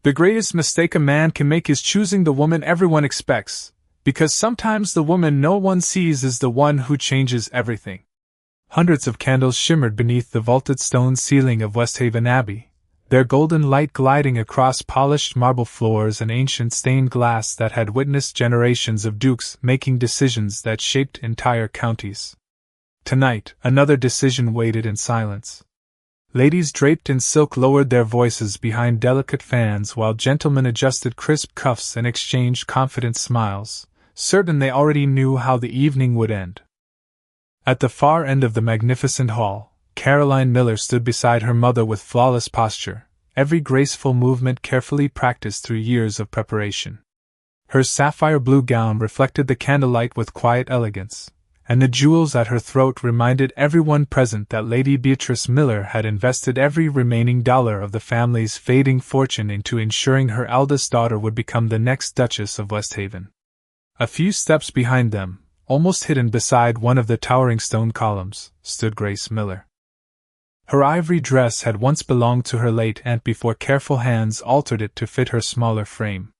The greatest mistake a man can make is choosing the woman everyone expects, because sometimes the woman no one sees is the one who changes everything. Hundreds of candles shimmered beneath the vaulted stone ceiling of Westhaven Abbey, their golden light gliding across polished marble floors and ancient stained glass that had witnessed generations of dukes making decisions that shaped entire counties. Tonight, another decision waited in silence. Ladies draped in silk lowered their voices behind delicate fans while gentlemen adjusted crisp cuffs and exchanged confident smiles, certain they already knew how the evening would end. At the far end of the magnificent hall, Caroline Miller stood beside her mother with flawless posture, every graceful movement carefully practiced through years of preparation. Her sapphire blue gown reflected the candlelight with quiet elegance, and the jewels at her throat reminded everyone present that Lady Beatrice Miller had invested every remaining dollar of the family's fading fortune into ensuring her eldest daughter would become the next Duchess of Westhaven. A few steps behind them, almost hidden beside one of the towering stone columns, stood Grace Miller. Her ivory dress had once belonged to her late aunt before careful hands altered it to fit her smaller frame.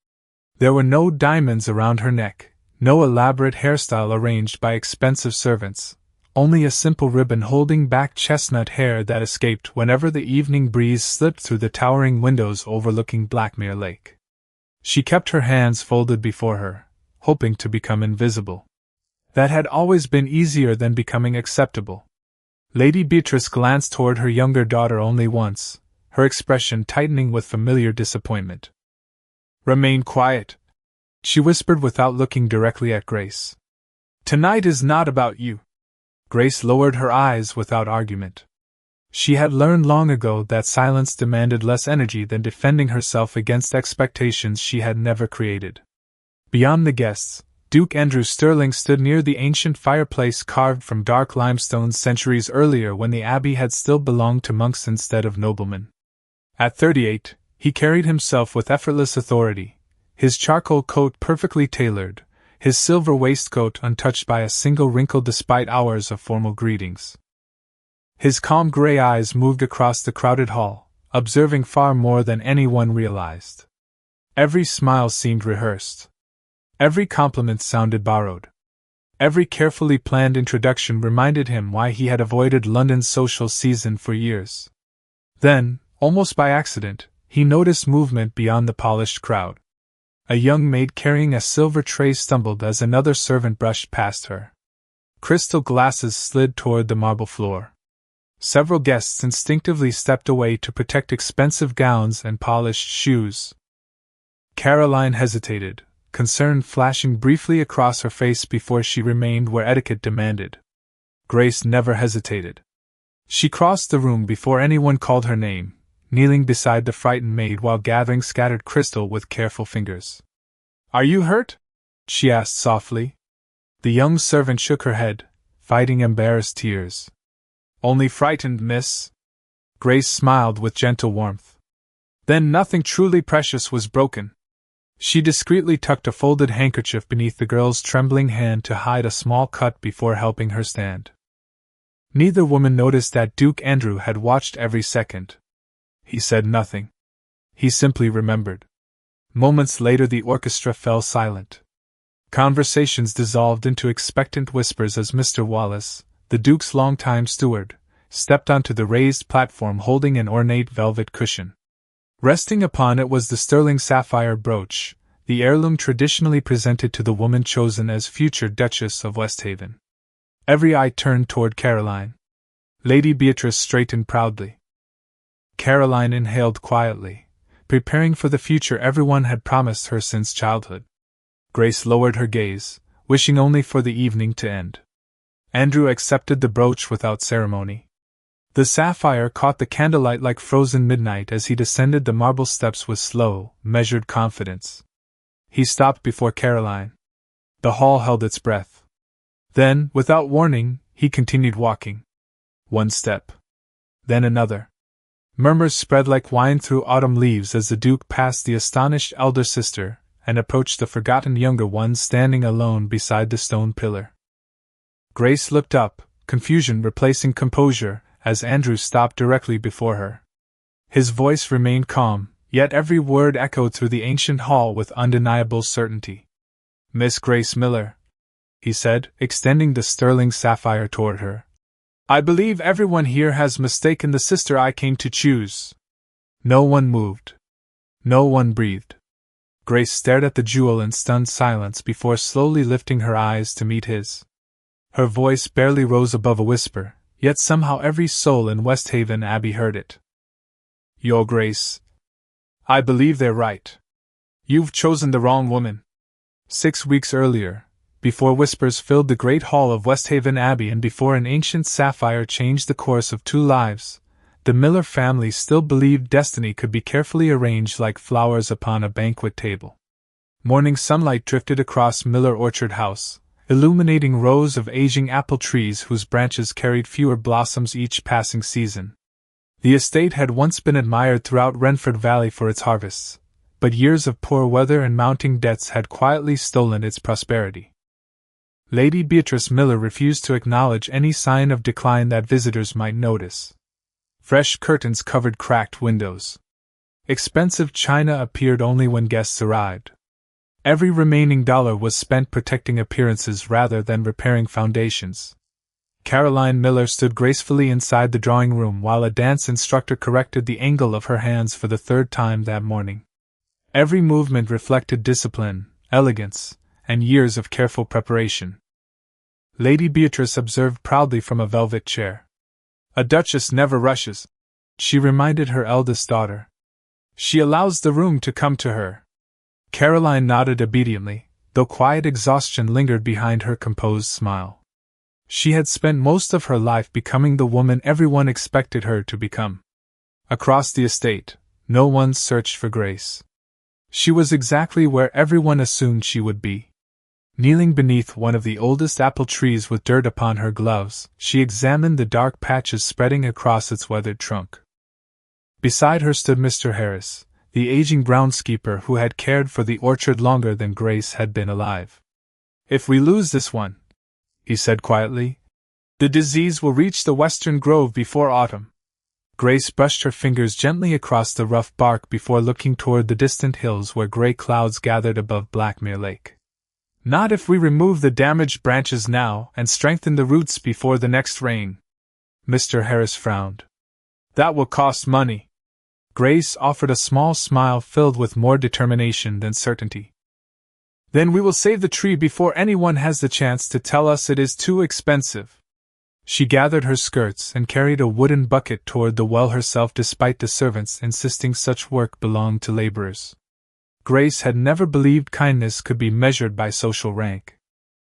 There were no diamonds around her neck, no elaborate hairstyle arranged by expensive servants, only a simple ribbon holding back chestnut hair that escaped whenever the evening breeze slipped through the towering windows overlooking Blackmere Lake. She kept her hands folded before her, hoping to become invisible. That had always been easier than becoming acceptable. Lady Beatrice glanced toward her younger daughter only once, her expression tightening with familiar disappointment. "Remain quiet," she whispered without looking directly at Grace. "Tonight is not about you." Grace lowered her eyes without argument. She had learned long ago that silence demanded less energy than defending herself against expectations she had never created. Beyond the guests, Duke Andrew Stirling stood near the ancient fireplace carved from dark limestone centuries earlier when the abbey had still belonged to monks instead of noblemen. At 38, he carried himself with effortless authority, his charcoal coat perfectly tailored, his silver waistcoat untouched by a single wrinkle despite hours of formal greetings. His calm gray eyes moved across the crowded hall, observing far more than anyone realized. Every smile seemed rehearsed. Every compliment sounded borrowed. Every carefully planned introduction reminded him why he had avoided London's social season for years. Then, almost by accident, he noticed movement beyond the polished crowd. A young maid carrying a silver tray stumbled as another servant brushed past her. Crystal glasses slid toward the marble floor. Several guests instinctively stepped away to protect expensive gowns and polished shoes. Caroline hesitated, concern flashing briefly across her face before she remained where etiquette demanded. Grace never hesitated. She crossed the room before anyone called her name, kneeling beside the frightened maid while gathering scattered crystal with careful fingers. "Are you hurt?" she asked softly. The young servant shook her head, fighting embarrassed tears. "Only frightened, miss." Grace smiled with gentle warmth. "Then nothing truly precious was broken." She discreetly tucked a folded handkerchief beneath the girl's trembling hand to hide a small cut before helping her stand. Neither woman noticed that Duke Andrew had watched every second. He said nothing. He simply remembered. Moments later the orchestra fell silent. Conversations dissolved into expectant whispers as Mr. Wallace, the Duke's longtime steward, stepped onto the raised platform holding an ornate velvet cushion. Resting upon it was the sterling sapphire brooch, the heirloom traditionally presented to the woman chosen as future Duchess of Westhaven. Every eye turned toward Caroline. Lady Beatrice straightened proudly. Caroline inhaled quietly, preparing for the future everyone had promised her since childhood. Grace lowered her gaze, wishing only for the evening to end. Andrew accepted the brooch without ceremony. The sapphire caught the candlelight like frozen midnight as he descended the marble steps with slow, measured confidence. He stopped before Caroline. The hall held its breath. Then, without warning, he continued walking. One step. Then another. Murmurs spread like wine through autumn leaves as the Duke passed the astonished elder sister and approached the forgotten younger one standing alone beside the stone pillar. Grace looked up, confusion replacing composure, as Andrew stopped directly before her. His voice remained calm, Yet every word echoed through the ancient hall with undeniable certainty. "Miss Grace Miller," he said, extending the sterling sapphire toward her. "I believe everyone here has mistaken the sister I came to choose." No one moved. No one breathed. Grace stared at the jewel in stunned silence before slowly lifting her eyes to meet his. Her voice barely rose above a whisper, yet somehow every soul in Westhaven Abbey heard it. "Your Grace, I believe they're right. You've chosen the wrong woman." 6 weeks earlier, before whispers filled the great hall of Westhaven Abbey and before an ancient sapphire changed the course of 2 lives, the Miller family still believed destiny could be carefully arranged like flowers upon a banquet table. Morning sunlight drifted across Miller Orchard House, illuminating rows of aging apple trees whose branches carried fewer blossoms each passing season. The estate had once been admired throughout Renford Valley for its harvests, but years of poor weather and mounting debts had quietly stolen its prosperity. Lady Beatrice Miller refused to acknowledge any sign of decline that visitors might notice. Fresh curtains covered cracked windows. Expensive china appeared only when guests arrived. Every remaining dollar was spent protecting appearances rather than repairing foundations. Caroline Miller stood gracefully inside the drawing room while a dance instructor corrected the angle of her hands for the 3rd time that morning. Every movement reflected discipline, elegance, and years of careful preparation. Lady Beatrice observed proudly from a velvet chair. "A duchess never rushes," she reminded her eldest daughter. "She allows the room to come to her." Caroline nodded obediently, though quiet exhaustion lingered behind her composed smile. She had spent most of her life becoming the woman everyone expected her to become. Across the estate, no one searched for Grace. She was exactly where everyone assumed she would be. Kneeling beneath one of the oldest apple trees with dirt upon her gloves, she examined the dark patches spreading across its weathered trunk. Beside her stood Mr. Harris, the aging groundskeeper who had cared for the orchard longer than Grace had been alive. "If we lose this one," he said quietly, "the disease will reach the western grove before autumn." Grace brushed her fingers gently across the rough bark before looking toward the distant hills where gray clouds gathered above Blackmere Lake. "Not if we remove the damaged branches now and strengthen the roots before the next rain." Mr. Harris frowned. "That will cost money." Grace offered a small smile filled with more determination than certainty. "Then we will save the tree before anyone has the chance to tell us it is too expensive." She gathered her skirts and carried a wooden bucket toward the well herself despite the servants insisting such work belonged to laborers. Grace had never believed kindness could be measured by social rank.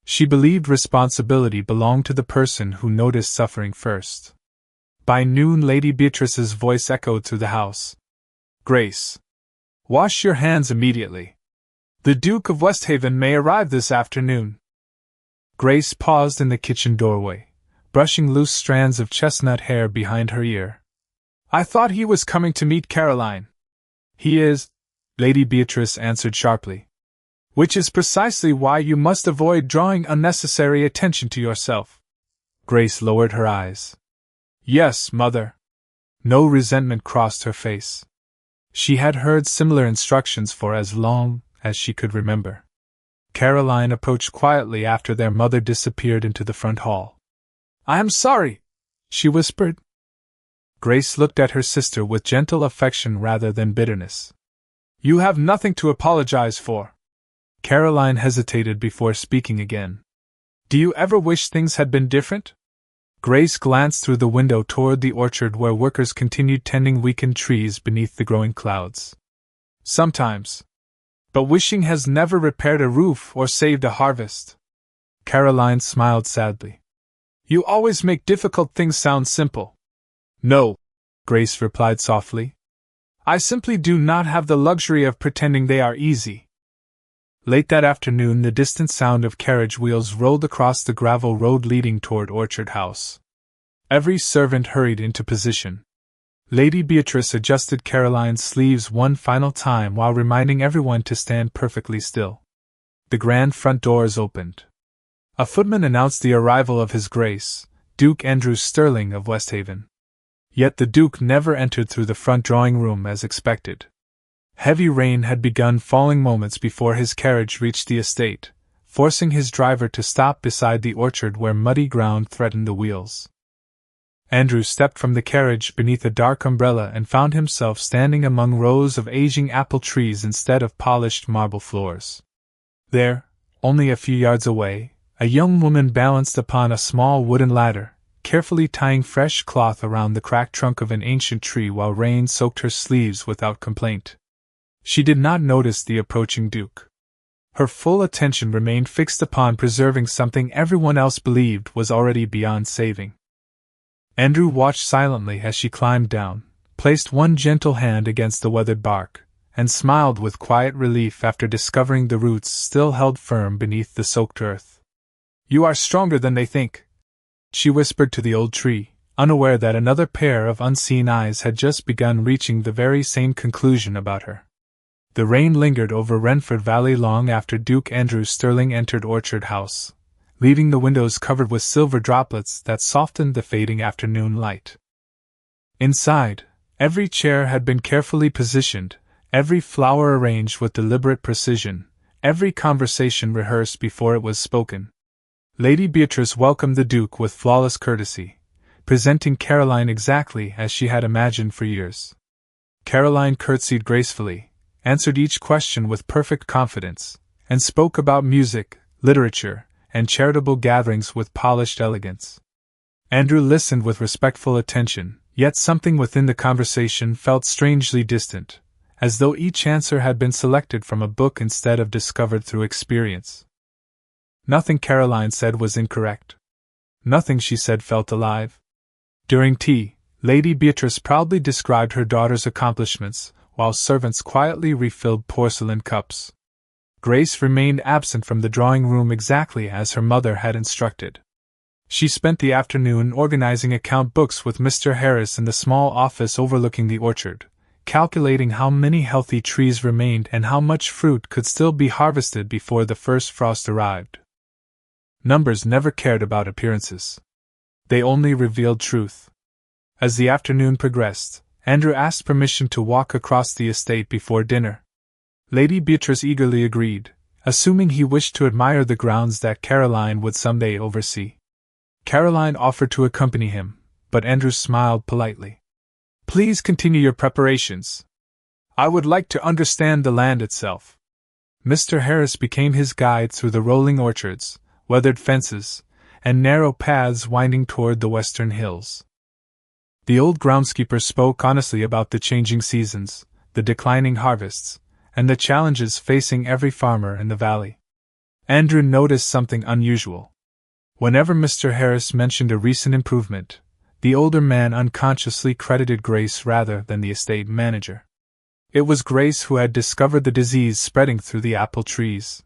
She believed responsibility belonged to the person who noticed suffering first. By noon Lady Beatrice's voice echoed through the house. "Grace, wash your hands immediately. The Duke of Westhaven may arrive this afternoon." Grace paused in the kitchen doorway, brushing loose strands of chestnut hair behind her ear. "I thought he was coming to meet Caroline." "He is," Lady Beatrice answered sharply. "Which is precisely why you must avoid drawing unnecessary attention to yourself." Grace lowered her eyes. "Yes, Mother." No resentment crossed her face. She had heard similar instructions for as long as she could remember. Caroline approached quietly after their mother disappeared into the front hall. "I am sorry," she whispered. Grace looked at her sister with gentle affection rather than bitterness. "You have nothing to apologize for." Caroline hesitated before speaking again. "Do you ever wish things had been different?" Grace glanced through the window toward the orchard where workers continued tending weakened trees beneath the growing clouds. "Sometimes. But wishing has never repaired a roof or saved a harvest." Caroline smiled sadly. "You always make difficult things sound simple." "No," Grace replied softly. "I simply do not have the luxury of pretending they are easy." Late that afternoon the distant sound of carriage wheels rolled across the gravel road leading toward Orchard House. Every servant hurried into position. Lady Beatrice adjusted Caroline's sleeves one final time while reminding everyone to stand perfectly still. The grand front doors opened. A footman announced the arrival of His Grace, Duke Andrew Stirling of Westhaven. Yet the Duke never entered through the front drawing room as expected. Heavy rain had begun falling moments before his carriage reached the estate, forcing his driver to stop beside the orchard where muddy ground threatened the wheels. Andrew stepped from the carriage beneath a dark umbrella and found himself standing among rows of aging apple trees instead of polished marble floors. There, only a few yards away, a young woman balanced upon a small wooden ladder, carefully tying fresh cloth around the cracked trunk of an ancient tree while rain soaked her sleeves without complaint. She did not notice the approaching Duke. Her full attention remained fixed upon preserving something everyone else believed was already beyond saving. Andrew watched silently as she climbed down, placed one gentle hand against the weathered bark, and smiled with quiet relief after discovering the roots still held firm beneath the soaked earth. "You are stronger than they think," she whispered to the old tree, unaware that another pair of unseen eyes had just begun reaching the very same conclusion about her. The rain lingered over Renford Valley long after Duke Andrew Stirling entered Orchard House, leaving the windows covered with silver droplets that softened the fading afternoon light. Inside, every chair had been carefully positioned, every flower arranged with deliberate precision, every conversation rehearsed before it was spoken. Lady Beatrice welcomed the Duke with flawless courtesy, presenting Caroline exactly as she had imagined for years. Caroline curtsied gracefully, answered each question with perfect confidence, and spoke about music, literature, and charitable gatherings with polished elegance. Andrew listened with respectful attention, yet something within the conversation felt strangely distant, as though each answer had been selected from a book instead of discovered through experience. Nothing Caroline said was incorrect. Nothing she said felt alive. During tea, Lady Beatrice proudly described her daughter's accomplishments, while servants quietly refilled porcelain cups. Grace remained absent from the drawing-room exactly as her mother had instructed. She spent the afternoon organizing account books with Mr. Harris in the small office overlooking the orchard, calculating how many healthy trees remained and how much fruit could still be harvested before the first frost arrived. Numbers never cared about appearances. They only revealed truth. As the afternoon progressed, Andrew asked permission to walk across the estate before dinner. Lady Beatrice eagerly agreed, assuming he wished to admire the grounds that Caroline would someday oversee. Caroline offered to accompany him, but Andrew smiled politely. "Please continue your preparations. I would like to understand the land itself." Mr. Harris became his guide through the rolling orchards, weathered fences, and narrow paths winding toward the western hills. The old groundskeeper spoke honestly about the changing seasons, the declining harvests, and the challenges facing every farmer in the valley. Andrew noticed something unusual. Whenever Mr. Harris mentioned a recent improvement, the older man unconsciously credited Grace rather than the estate manager. It was Grace who had discovered the disease spreading through the apple trees.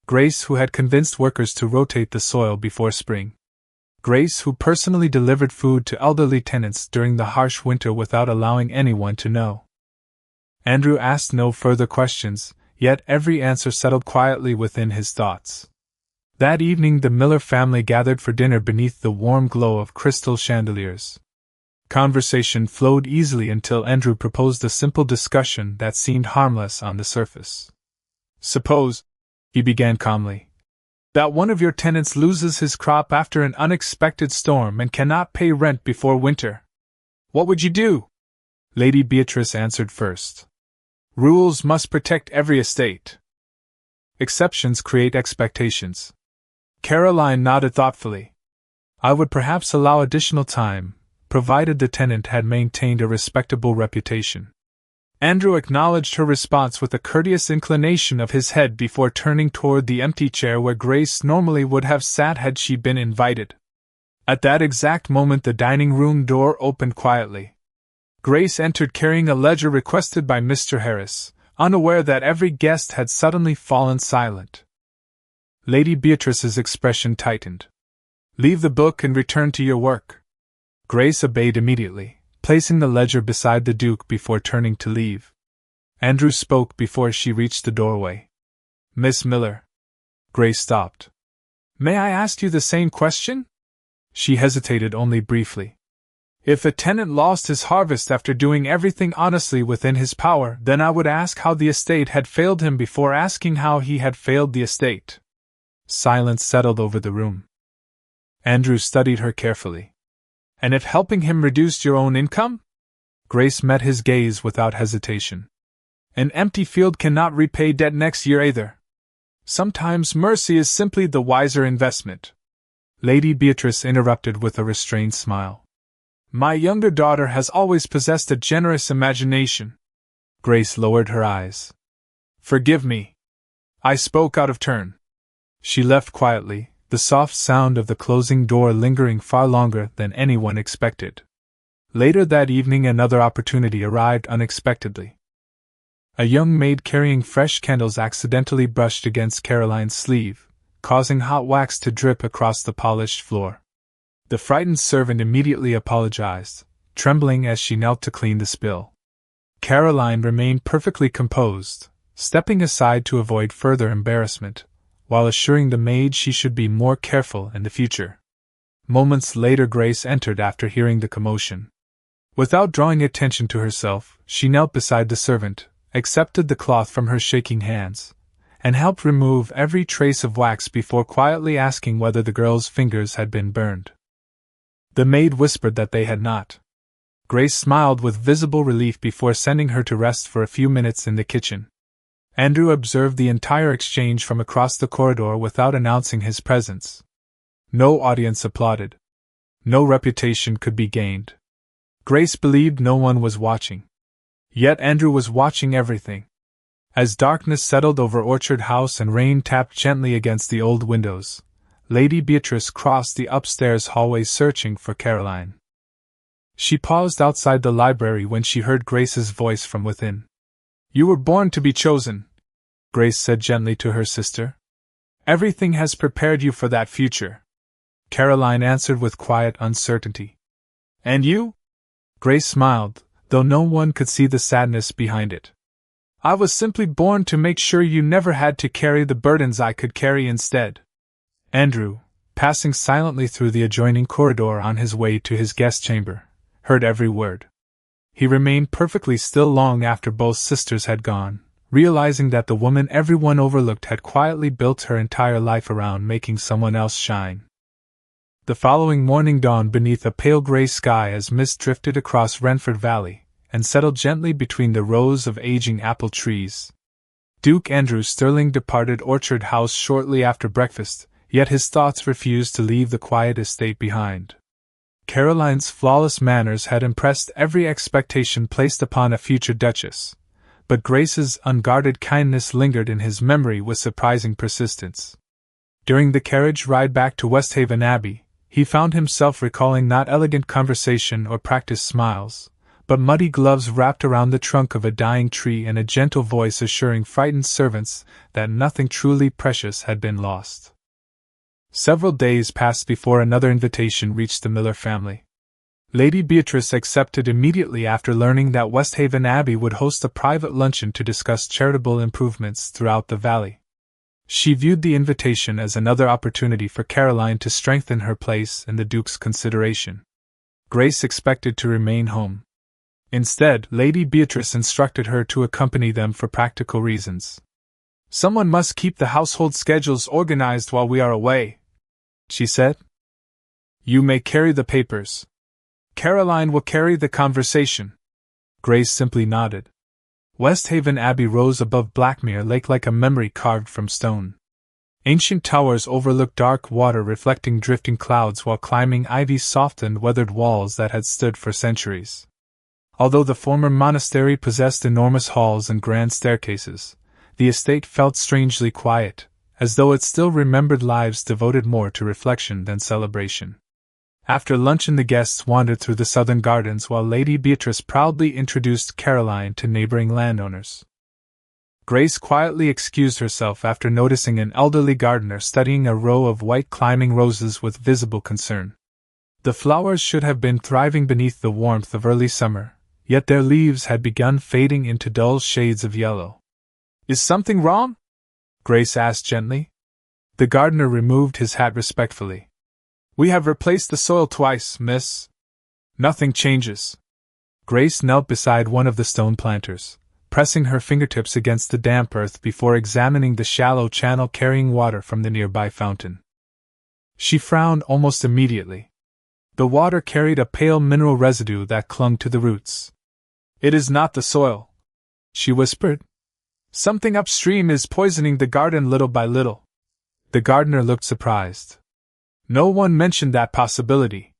Grace who had convinced workers to rotate the soil before spring. Grace who personally delivered food to elderly tenants during the harsh winter without allowing anyone to know. Andrew asked no further questions, yet every answer settled quietly within his thoughts. That evening the Miller family gathered for dinner beneath the warm glow of crystal chandeliers. Conversation flowed easily until Andrew proposed a simple discussion that seemed harmless on the surface. "Suppose," he began calmly, "that one of your tenants loses his crop after an unexpected storm and cannot pay rent before winter. What would you do?" Lady Beatrice answered first. "Rules must protect every estate. Exceptions create expectations." Caroline nodded thoughtfully. "I would perhaps allow additional time, provided the tenant had maintained a respectable reputation." Andrew acknowledged her response with a courteous inclination of his head before turning toward the empty chair where Grace normally would have sat had she been invited. At that exact moment the dining room door opened quietly. Grace entered carrying a ledger requested by Mr. Harris, unaware that every guest had suddenly fallen silent. Lady Beatrice's expression tightened. "Leave the book and return to your work." Grace obeyed immediately, placing the ledger beside the Duke before turning to leave. Andrew spoke before she reached the doorway. "Miss Miller." Grace stopped. "May I ask you the same question?" She hesitated only briefly. If a tenant lost his harvest after doing everything honestly within his power, then I would ask how the estate had failed him before asking how he had failed the estate. Silence settled over the room. Andrew studied her carefully. And if helping him reduced your own income? Grace met his gaze without hesitation. An empty field cannot repay debt next year either. Sometimes mercy is simply the wiser investment. Lady Beatrice interrupted with a restrained smile. My younger daughter has always possessed a generous imagination. Grace lowered her eyes. Forgive me. I spoke out of turn. She left quietly, the soft sound of the closing door lingering far longer than anyone expected. Later that evening another opportunity arrived unexpectedly. A young maid carrying fresh candles accidentally brushed against Caroline's sleeve, causing hot wax to drip across the polished floor. The frightened servant immediately apologized, trembling as she knelt to clean the spill. Caroline remained perfectly composed, stepping aside to avoid further embarrassment, while assuring the maid she should be more careful in the future. Moments later Grace entered after hearing the commotion. Without drawing attention to herself, she knelt beside the servant, accepted the cloth from her shaking hands, and helped remove every trace of wax before quietly asking whether the girl's fingers had been burned. The maid whispered that they had not. Grace smiled with visible relief before sending her to rest for a few minutes in the kitchen. Andrew observed the entire exchange from across the corridor without announcing his presence. No audience applauded. No reputation could be gained. Grace believed no one was watching. Yet Andrew was watching everything. As darkness settled over Orchard House and rain tapped gently against the old windows, Lady Beatrice crossed the upstairs hallway searching for Caroline. She paused outside the library when she heard Grace's voice from within. You were born to be chosen, Grace said gently to her sister. Everything has prepared you for that future. Caroline answered with quiet uncertainty. And you? Grace smiled, though no one could see the sadness behind it. I was simply born to make sure you never had to carry the burdens I could carry instead. Andrew, passing silently through the adjoining corridor on his way to his guest chamber, heard every word. He remained perfectly still long after both sisters had gone, realizing that the woman everyone overlooked had quietly built her entire life around making someone else shine. The following morning dawned beneath a pale gray sky as mist drifted across Renford Valley and settled gently between the rows of aging apple trees. Duke Andrew Sterling departed Orchard House shortly after breakfast, yet his thoughts refused to leave the quiet estate behind. Caroline's flawless manners had impressed every expectation placed upon a future duchess, but Grace's unguarded kindness lingered in his memory with surprising persistence. During the carriage ride back to Westhaven Abbey, he found himself recalling not elegant conversation or practiced smiles, but muddy gloves wrapped around the trunk of a dying tree and a gentle voice assuring frightened servants that nothing truly precious had been lost. Several days passed before another invitation reached the Miller family. Lady Beatrice accepted immediately after learning that Westhaven Abbey would host a private luncheon to discuss charitable improvements throughout the valley. She viewed the invitation as another opportunity for Caroline to strengthen her place in the Duke's consideration. Grace expected to remain home. Instead, Lady Beatrice instructed her to accompany them for practical reasons. Someone must keep the household schedules organized while we are away, she said. You may carry the papers. Caroline will carry the conversation. Grace simply nodded. Westhaven Abbey rose above Blackmere Lake like a memory carved from stone. Ancient towers overlooked dark water reflecting drifting clouds while climbing ivy softened weathered walls that had stood for centuries. Although the former monastery possessed enormous halls and grand staircases, the estate felt strangely quiet, as though it still remembered lives devoted more to reflection than celebration. After luncheon the guests wandered through the southern gardens while Lady Beatrice proudly introduced Caroline to neighboring landowners. Grace quietly excused herself after noticing an elderly gardener studying a row of white climbing roses with visible concern. The flowers should have been thriving beneath the warmth of early summer, yet their leaves had begun fading into dull shades of yellow. Is something wrong? Grace asked gently. The gardener removed his hat respectfully. We have replaced the soil twice, miss. Nothing changes. Grace knelt beside one of the stone planters, pressing her fingertips against the damp earth before examining the shallow channel carrying water from the nearby fountain. She frowned almost immediately. The water carried a pale mineral residue that clung to the roots. It is not the soil, she whispered. Something upstream is poisoning the garden little by little. The gardener looked surprised. No one mentioned that possibility.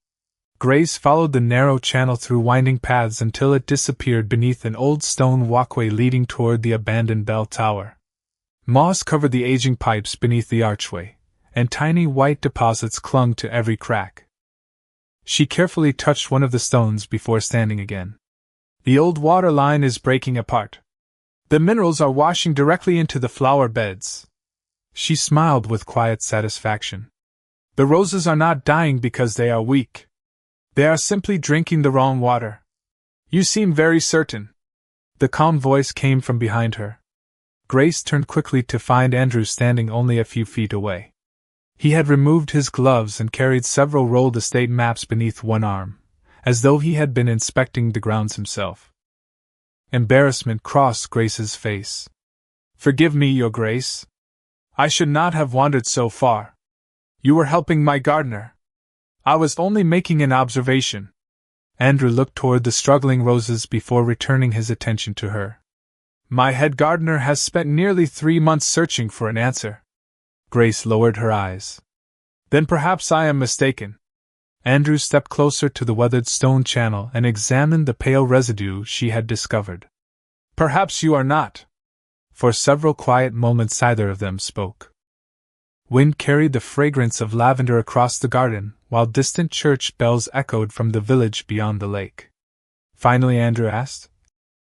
Grace followed the narrow channel through winding paths until it disappeared beneath an old stone walkway leading toward the abandoned bell tower. Moss covered the aging pipes beneath the archway, and tiny white deposits clung to every crack. She carefully touched one of the stones before standing again. The old water line is breaking apart. The minerals are washing directly into the flower beds. She smiled with quiet satisfaction. The roses are not dying because they are weak. They are simply drinking the wrong water. You seem very certain. The calm voice came from behind her. Grace turned quickly to find Andrew standing only a few feet away. He had removed his gloves and carried several rolled estate maps beneath one arm, as though he had been inspecting the grounds himself. Embarrassment crossed Grace's face. Forgive me, Your Grace. I should not have wandered so far. You were helping my gardener. I was only making an observation. Andrew looked toward the struggling roses before returning his attention to her. My head gardener has spent nearly 3 months searching for an answer. Grace lowered her eyes. Then perhaps I am mistaken. Andrew stepped closer to the weathered stone channel and examined the pale residue she had discovered. Perhaps you are not. For several quiet moments neither of them spoke. Wind carried the fragrance of lavender across the garden, while distant church bells echoed from the village beyond the lake. Finally Andrew asked,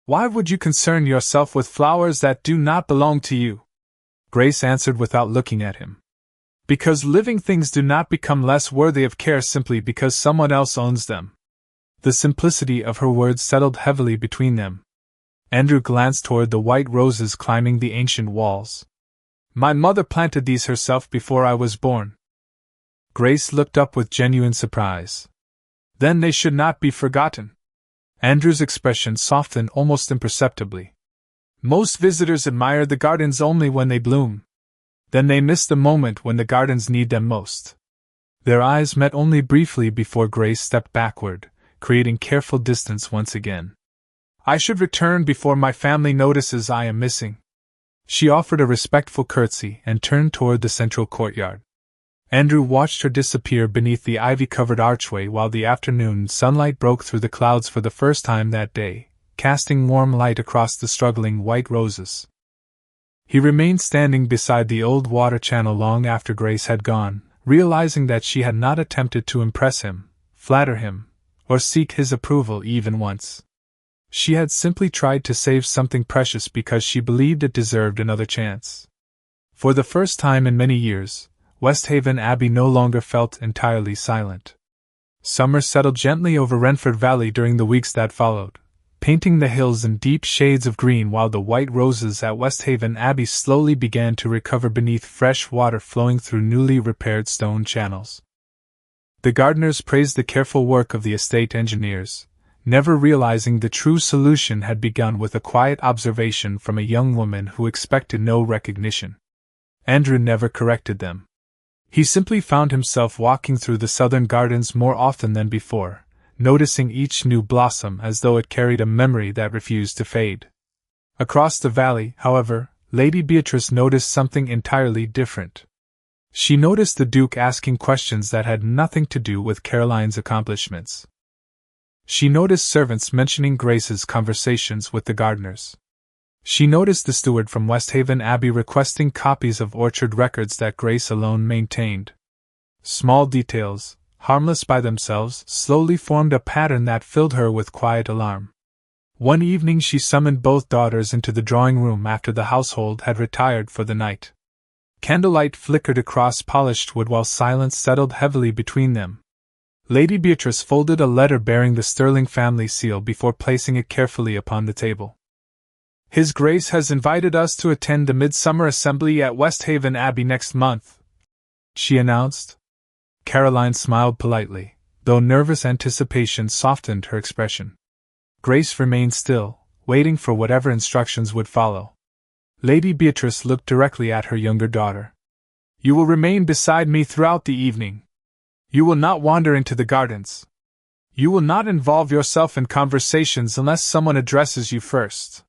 Why would you concern yourself with flowers that do not belong to you? Grace answered without looking at him. Because living things do not become less worthy of care simply because someone else owns them. The simplicity of her words settled heavily between them. Andrew glanced toward the white roses climbing the ancient walls. My mother planted these herself before I was born. Grace looked up with genuine surprise. Then they should not be forgotten. Andrew's expression softened almost imperceptibly. Most visitors admire the gardens only when they bloom. Then they miss the moment when the gardens need them most. Their eyes met only briefly before Grace stepped backward, creating careful distance once again. I should return before my family notices I am missing. She offered a respectful curtsy and turned toward the central courtyard. Andrew watched her disappear beneath the ivy-covered archway while the afternoon sunlight broke through the clouds for the first time that day, casting warm light across the struggling white roses. He remained standing beside the old water channel long after Grace had gone, realizing that she had not attempted to impress him, flatter him, or seek his approval even once. She had simply tried to save something precious because she believed it deserved another chance. For the first time in many years, Westhaven Abbey no longer felt entirely silent. Summer settled gently over Renford Valley during the weeks that followed, painting the hills in deep shades of green while the white roses at Westhaven Abbey slowly began to recover beneath fresh water flowing through newly repaired stone channels. The gardeners praised the careful work of the estate engineers, never realizing the true solution had begun with a quiet observation from a young woman who expected no recognition. Andrew never corrected them. He simply found himself walking through the southern gardens more often than before, noticing each new blossom as though it carried a memory that refused to fade. Across the valley, however, Lady Beatrice noticed something entirely different. She noticed the Duke asking questions that had nothing to do with Caroline's accomplishments. She noticed servants mentioning Grace's conversations with the gardeners. She noticed the steward from Westhaven Abbey requesting copies of orchard records that Grace alone maintained. Small details, harmless by themselves, slowly formed a pattern that filled her with quiet alarm. One evening she summoned both daughters into the drawing room after the household had retired for the night. Candlelight flickered across polished wood while silence settled heavily between them. Lady Beatrice folded a letter bearing the Sterling family seal before placing it carefully upon the table. His Grace has invited us to attend the Midsummer Assembly at Westhaven Abbey next month, she announced. Caroline smiled politely, though nervous anticipation softened her expression. Grace remained still, waiting for whatever instructions would follow. Lady Beatrice looked directly at her younger daughter. "You will remain beside me throughout the evening. You will not wander into the gardens. You will not involve yourself in conversations unless someone addresses you first.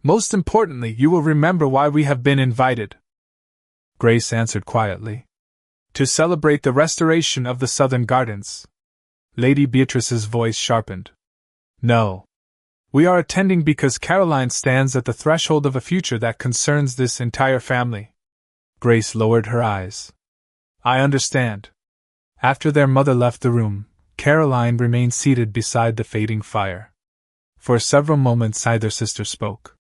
Most importantly, you will remember why we have been invited." Grace answered quietly. "To celebrate the restoration of the southern gardens." Lady Beatrice's voice sharpened. "No. We are attending because Caroline stands at the threshold of a future that concerns this entire family." Grace lowered her eyes. "I understand." After their mother left the room, Caroline remained seated beside the fading fire. For several moments neither sister spoke.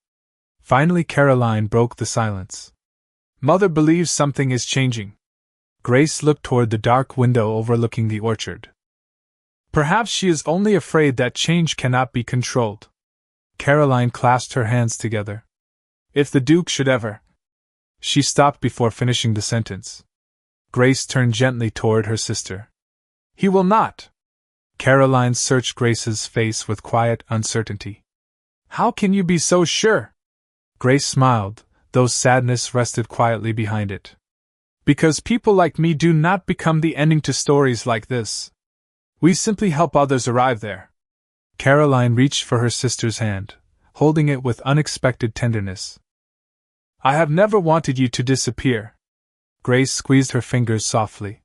Finally Caroline broke the silence. "Mother believes something is changing." Grace looked toward the dark window overlooking the orchard. "Perhaps she is only afraid that change cannot be controlled." Caroline clasped her hands together. "If the Duke should ever—" She stopped before finishing the sentence. Grace turned gently toward her sister. "He will not." Caroline searched Grace's face with quiet uncertainty. "How can you be so sure?" Grace smiled, though sadness rested quietly behind it. "Because people like me do not become the ending to stories like this. We simply help others arrive there." Caroline reached for her sister's hand, holding it with unexpected tenderness. "I have never wanted you to disappear." Grace squeezed her fingers softly.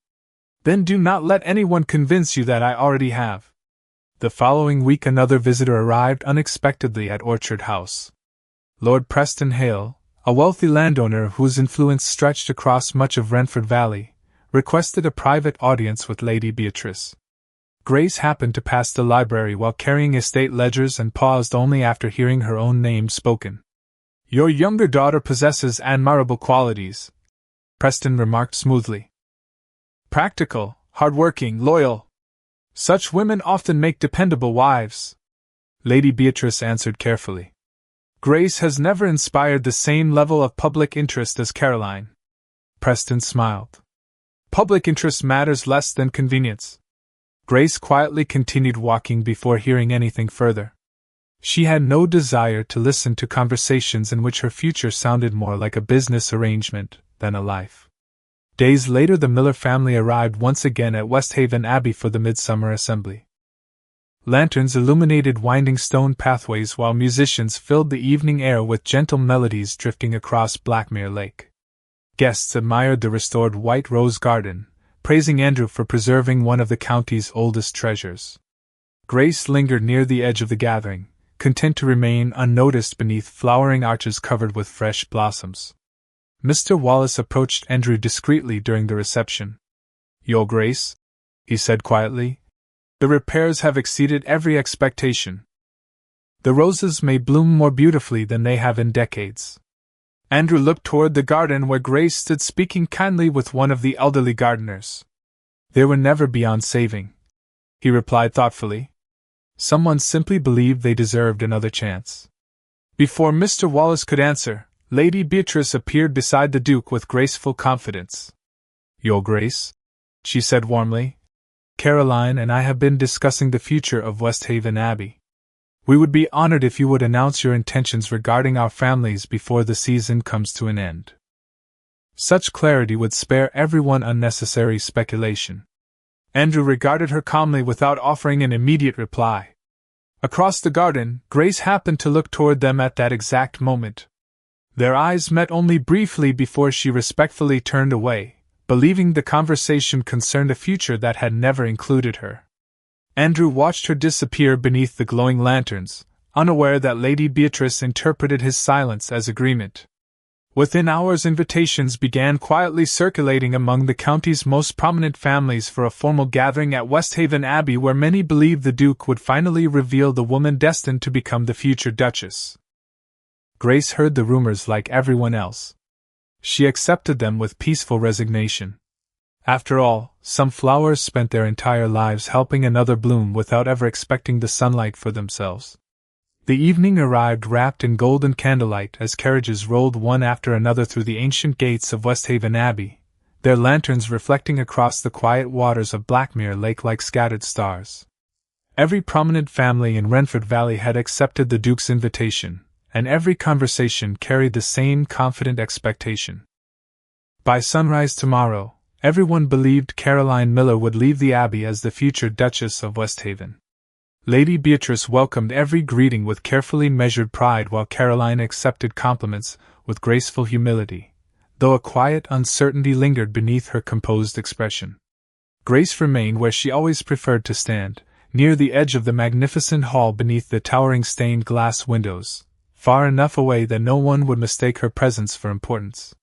"Then do not let anyone convince you that I already have." The following week another visitor arrived unexpectedly at Orchard House. Lord Preston Hale, a wealthy landowner whose influence stretched across much of Renford Valley, requested a private audience with Lady Beatrice. Grace happened to pass the library while carrying estate ledgers and paused only after hearing her own name spoken. "Your younger daughter possesses admirable qualities," Preston remarked smoothly. "Practical, hard-working, loyal. Such women often make dependable wives," Lady Beatrice answered carefully. "Grace has never inspired the same level of public interest as Caroline." Preston smiled. "Public interest matters less than convenience." Grace quietly continued walking before hearing anything further. She had no desire to listen to conversations in which her future sounded more like a business arrangement than a life. Days later the Miller family arrived once again at Westhaven Abbey for the midsummer assembly. Lanterns illuminated winding stone pathways while musicians filled the evening air with gentle melodies drifting across Blackmere Lake. Guests admired the restored white rose garden, praising Andrew for preserving one of the county's oldest treasures. Grace lingered near the edge of the gathering, content to remain unnoticed beneath flowering arches covered with fresh blossoms. Mr. Wallace approached Andrew discreetly during the reception. "Your Grace," he said quietly, "the repairs have exceeded every expectation. The roses may bloom more beautifully than they have in decades." Andrew looked toward the garden where Grace stood speaking kindly with one of the elderly gardeners. "They were never beyond saving," he replied thoughtfully. "Someone simply believed they deserved another chance." Before Mr. Wallace could answer, Lady Beatrice appeared beside the Duke with graceful confidence. "Your Grace," she said warmly, "Caroline and I have been discussing the future of Westhaven Abbey. We would be honored if you would announce your intentions regarding our families before the season comes to an end. Such clarity would spare everyone unnecessary speculation." Andrew regarded her calmly without offering an immediate reply. Across the garden, Grace happened to look toward them at that exact moment. Their eyes met only briefly before she respectfully turned away, believing the conversation concerned a future that had never included her. Andrew watched her disappear beneath the glowing lanterns, unaware that Lady Beatrice interpreted his silence as agreement. Within hours invitations began quietly circulating among the county's most prominent families for a formal gathering at Westhaven Abbey where many believed the Duke would finally reveal the woman destined to become the future Duchess. Grace heard the rumors like everyone else. She accepted them with peaceful resignation. After all, some flowers spent their entire lives helping another bloom without ever expecting the sunlight for themselves. The evening arrived wrapped in golden candlelight as carriages rolled one after another through the ancient gates of Westhaven Abbey, their lanterns reflecting across the quiet waters of Blackmere Lake like scattered stars. Every prominent family in Renford Valley had accepted the Duke's invitation, and every conversation carried the same confident expectation. By sunrise tomorrow, everyone believed Caroline Miller would leave the Abbey as the future Duchess of Westhaven. Lady Beatrice welcomed every greeting with carefully measured pride, while Caroline accepted compliments with graceful humility, though a quiet uncertainty lingered beneath her composed expression. Grace remained where she always preferred to stand, near the edge of the magnificent hall beneath the towering stained glass windows, far enough away that no one would mistake her presence for importance.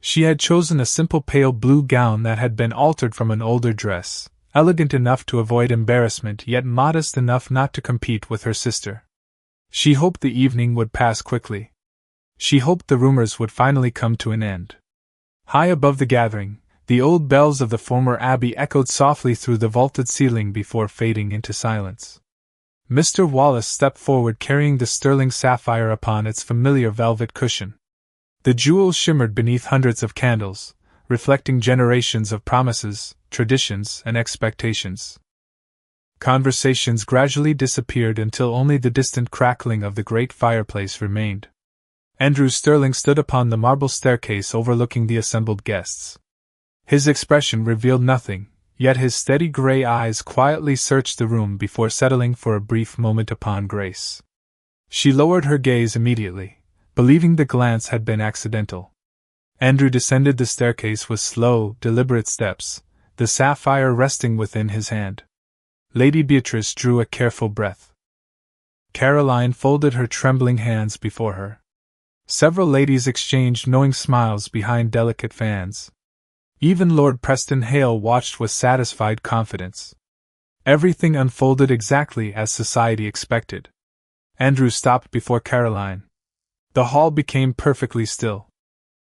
She had chosen a simple pale blue gown that had been altered from an older dress, elegant enough to avoid embarrassment yet modest enough not to compete with her sister. She hoped the evening would pass quickly. She hoped the rumors would finally come to an end. High above the gathering, the old bells of the former abbey echoed softly through the vaulted ceiling before fading into silence. Mr. Wallace stepped forward carrying the sterling sapphire upon its familiar velvet cushion. The jewels shimmered beneath hundreds of candles, reflecting generations of promises, traditions, and expectations. Conversations gradually disappeared until only the distant crackling of the great fireplace remained. Andrew Stirling stood upon the marble staircase overlooking the assembled guests. His expression revealed nothing, yet his steady gray eyes quietly searched the room before settling for a brief moment upon Grace. She lowered her gaze immediately, believing the glance had been accidental. Andrew descended the staircase with slow, deliberate steps, the sapphire resting within his hand. Lady Beatrice drew a careful breath. Caroline folded her trembling hands before her. Several ladies exchanged knowing smiles behind delicate fans. Even Lord Preston Hale watched with satisfied confidence. Everything unfolded exactly as society expected. Andrew stopped before Caroline. The hall became perfectly still.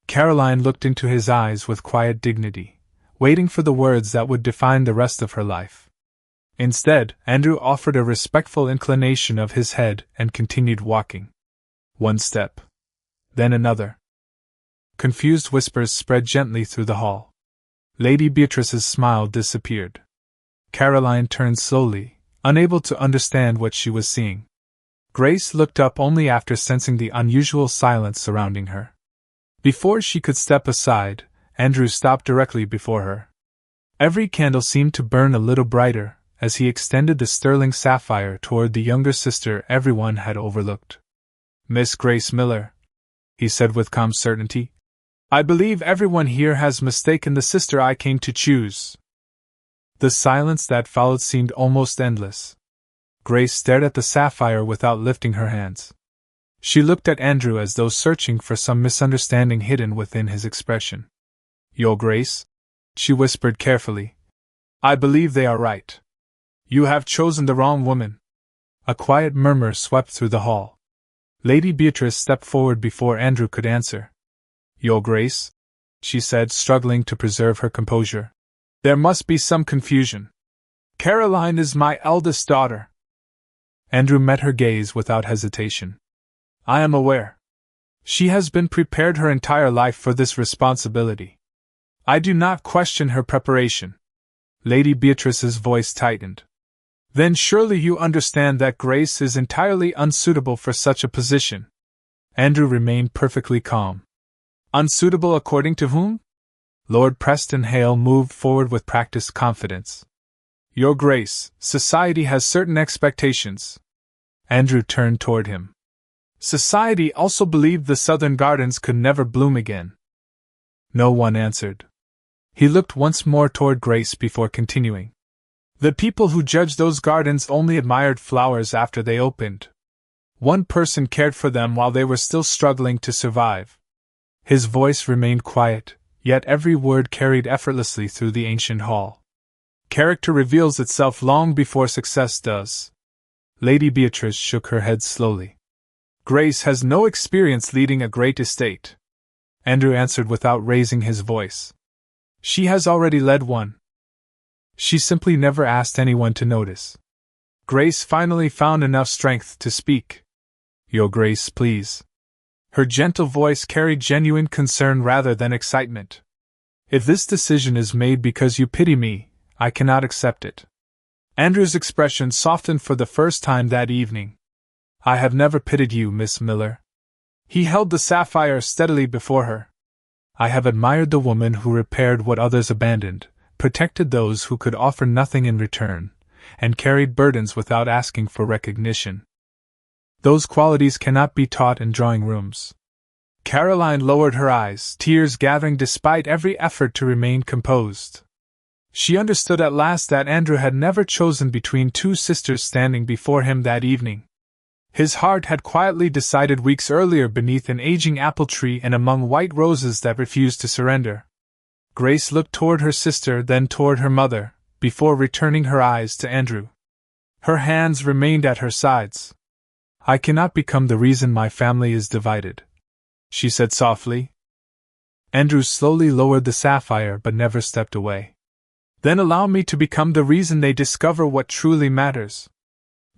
Caroline looked into his eyes with quiet dignity, waiting for the words that would define the rest of her life. Instead, Andrew offered a respectful inclination of his head and continued walking. One step. Then another. Confused whispers spread gently through the hall. Lady Beatrice's smile disappeared. Caroline turned slowly, unable to understand what she was seeing. Grace looked up only after sensing the unusual silence surrounding her. Before she could step aside, Andrew stopped directly before her. Every candle seemed to burn a little brighter as he extended the sterling sapphire toward the younger sister everyone had overlooked. "Miss Grace Miller," he said with calm certainty, "I believe everyone here has mistaken the sister I came to choose." The silence that followed seemed almost endless. Grace stared at the sapphire without lifting her hands. She looked at Andrew as though searching for some misunderstanding hidden within his expression. "Your Grace," she whispered carefully, "I believe they are right. You have chosen the wrong woman." A quiet murmur swept through the hall. Lady Beatrice stepped forward before Andrew could answer. "Your Grace," she said, struggling to preserve her composure, "there must be some confusion. Caroline is my eldest daughter." Andrew met her gaze without hesitation. "I am aware. She has been prepared her entire life for this responsibility. I do not question her preparation." Lady Beatrice's voice tightened. "Then surely you understand that Grace is entirely unsuitable for such a position." Andrew remained perfectly calm. "Unsuitable according to whom?" Lord Preston Hale moved forward with practiced confidence. "Your Grace, society has certain expectations." Andrew turned toward him. "Society also believed the southern gardens could never bloom again." No one answered. He looked once more toward Grace before continuing. "The people who judged those gardens only admired flowers after they opened. One person cared for them while they were still struggling to survive." His voice remained quiet, yet every word carried effortlessly through the ancient hall. "Character reveals itself long before success does." Lady Beatrice shook her head slowly. "Grace has no experience leading a great estate," Andrew answered without raising his voice. "She has already led one. She simply never asked anyone to notice." Grace finally found enough strength to speak. "Your Grace, please." Her gentle voice carried genuine concern rather than excitement. If this decision is made because you pity me, I cannot accept it. Andrew's expression softened for the first time that evening. I have never pitied you, Miss Miller. He held the sapphire steadily before her. I have admired the woman who repaired what others abandoned, protected those who could offer nothing in return, and carried burdens without asking for recognition. Those qualities cannot be taught in drawing rooms. Caroline lowered her eyes, tears gathering despite every effort to remain composed. She understood at last that Andrew had never chosen between two sisters standing before him that evening. His heart had quietly decided weeks earlier beneath an aging apple tree and among white roses that refused to surrender. Grace looked toward her sister, then toward her mother, before returning her eyes to Andrew. Her hands remained at her sides. I cannot become the reason my family is divided, she said softly. Andrew slowly lowered the sapphire but never stepped away. Then allow me to become the reason they discover what truly matters.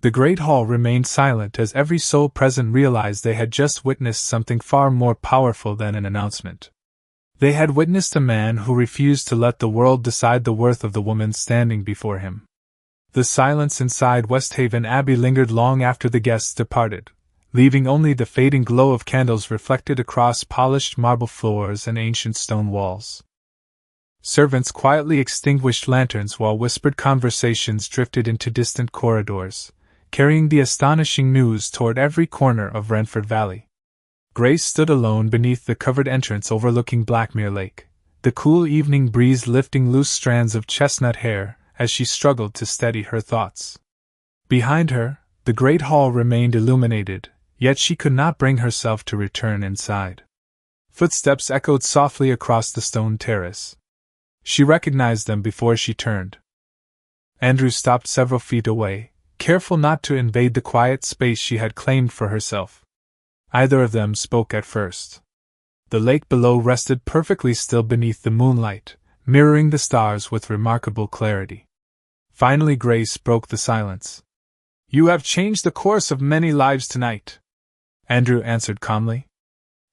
The great hall remained silent as every soul present realized they had just witnessed something far more powerful than an announcement. They had witnessed a man who refused to let the world decide the worth of the woman standing before him. The silence inside Westhaven Abbey lingered long after the guests departed, leaving only the fading glow of candles reflected across polished marble floors and ancient stone walls. Servants quietly extinguished lanterns while whispered conversations drifted into distant corridors, carrying the astonishing news toward every corner of Renford Valley. Grace stood alone beneath the covered entrance overlooking Blackmere Lake, the cool evening breeze lifting loose strands of chestnut hair as she struggled to steady her thoughts. Behind her, the great hall remained illuminated, yet she could not bring herself to return inside. Footsteps echoed softly across the stone terrace. She recognized them before she turned. Andrew stopped several feet away, careful not to invade the quiet space she had claimed for herself. Either of them spoke at first. The lake below rested perfectly still beneath the moonlight, mirroring the stars with remarkable clarity. Finally Grace broke the silence. You have changed the course of many lives tonight, Andrew answered calmly.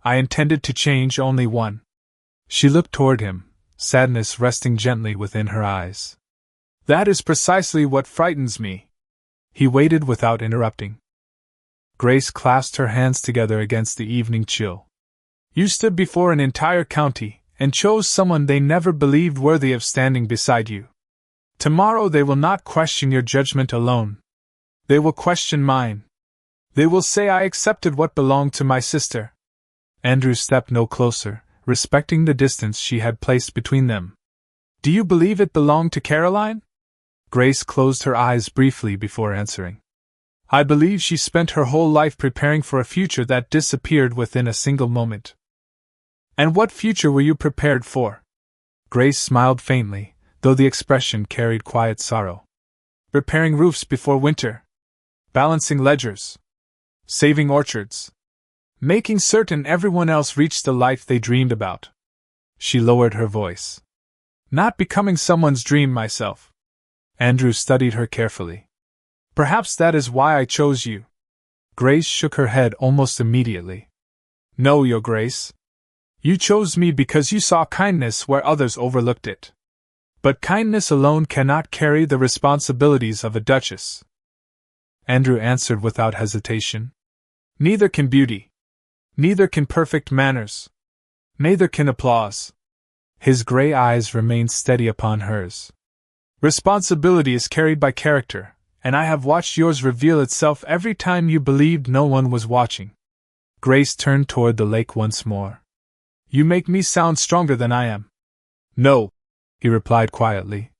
I intended to change only one. She looked toward him, sadness resting gently within her eyes. That is precisely what frightens me. He waited without interrupting. Grace clasped her hands together against the evening chill. You stood before an entire county, and chose someone they never believed worthy of standing beside you. Tomorrow they will not question your judgment alone. They will question mine. They will say I accepted what belonged to my sister. Andrew stepped no closer, respecting the distance she had placed between them. Do you believe it belonged to Caroline? Grace closed her eyes briefly before answering. I believe she spent her whole life preparing for a future that disappeared within a single moment. And what future were you prepared for? Grace smiled faintly, though the expression carried quiet sorrow. Repairing roofs before winter. Balancing ledgers. Saving orchards. Making certain everyone else reached the life they dreamed about. She lowered her voice. Not becoming someone's dream myself. Andrew studied her carefully. Perhaps that is why I chose you. Grace shook her head almost immediately. No, Your Grace. You chose me because you saw kindness where others overlooked it. But kindness alone cannot carry the responsibilities of a duchess. Andrew answered without hesitation. Neither can beauty. Neither can perfect manners. Neither can applause. His gray eyes remained steady upon hers. Responsibility is carried by character, and I have watched yours reveal itself every time you believed no one was watching. Grace turned toward the lake once more. You make me sound stronger than I am. No, he replied quietly.